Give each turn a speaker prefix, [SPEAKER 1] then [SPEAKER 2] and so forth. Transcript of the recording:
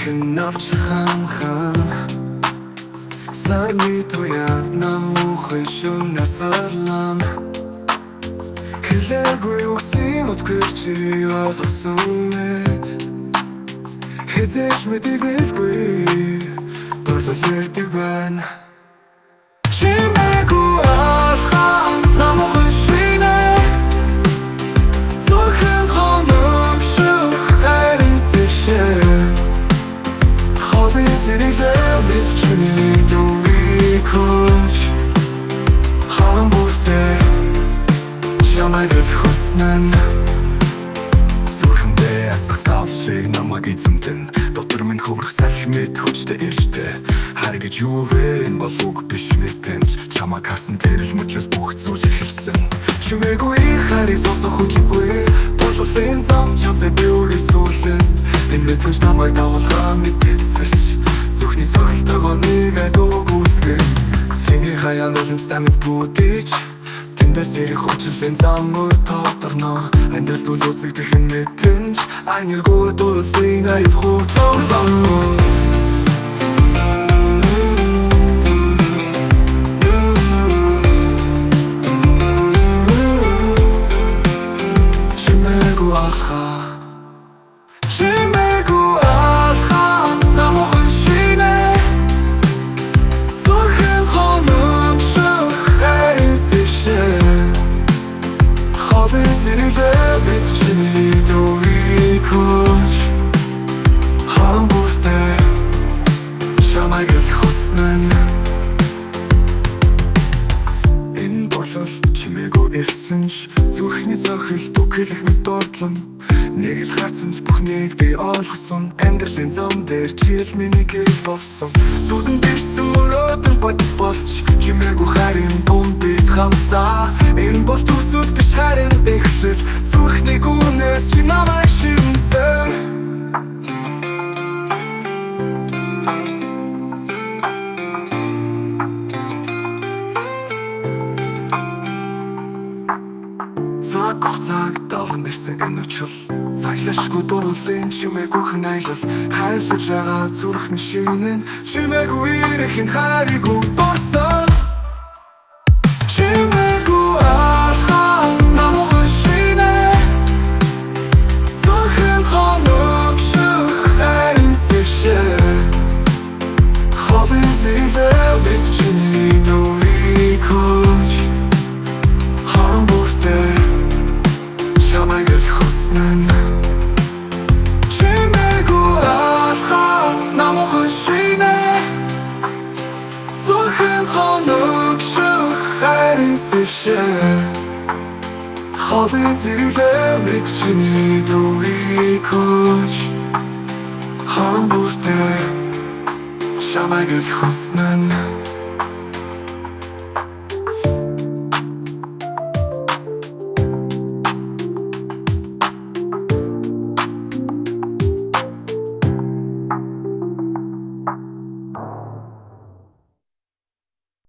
[SPEAKER 1] хэн авч ханхан Сарны туяд намуухан шүн насарлан Хэлээгүй үгсийн утгыг чи ойлгосон мэд Хэзээч мэдээлгүй Дурдвал ярьдаг байна Чимээгүй алхам намуухан шинэ Зүрхэн хоног шүх хайрын сэшээ Холын зэрэглээ бид чиний дүүрийг хүч Харан бүртээ чамайг л хүснэн Зүрхэндээ асах тав шиг намайг эзэмдэн Дотор минь хөврөх салхимэд хүчтэй иржтэй Харь гэж юу вэ энэ бол үг биш мэдэнч Чамайг харсан тэр л мөчөөс бүх зүйл эхэлсэн Чимээгүй харийг зогсох хүчгүй Болвол зам чамтай би үргэлж зүйлэн Энэ мэдрэмж намайг давуулгаа мэдээцэлж Зүрхний цогтойгоо нэгэд өгүүлсгэн Тэнгэрийн хаяан улимстай мэд бүдэж Тэндээс ирэх хүчлэн зам мөр тоторно Амьдралд үл үзэгдэх энэ мэдрэмж Айнэргүй дурлын аяв хурц оглон Чимээгүй алхам намуухан шинэ Зүрхэн хоног шүх хайрын сэшээ Холын зэрэглээ бид чиний дүүрийг хүч Харан бүртээ чамайг л хүснэн Энэ болол чимээгүй ирсэнч Зүрхний цохил түгэлэх мэд дордлон Нэг л харцанч бүхнийг би олгосон Амьдралын зам дээр чийл миний гэрэл болсон Зүудэн бирсэн мөрөөдөр бодит болж Чимээгүй хайрын дунд бид хамтдаа Энэ бол төсөл биш хайрын эхлэл Зүрхний гүнээс чи намайг шивнсэн Цаг хугацааг даван ирсэн энэ учил Цаглашгүй дурлын чимээгүй хэн аялал Хайрлаж байгаа зүрхний шинэн Чимээгүй ирэхин хайрыг дурсан Чимээгүй алхам намуухан шинэ Зүрхэн хоног шүх хайрын сэшээ Холын зэрэглээ бид чиний дүүрийг хүч Харан бүртээ чамайг л хүснэн Чимээгүй алхам намуухан шинэ Зүрхэн хоног шүх хайрын сэшээ Холын зэрэглээ бид чиний дүүрийг хүч Харан бүртээ чамайг л хүснэн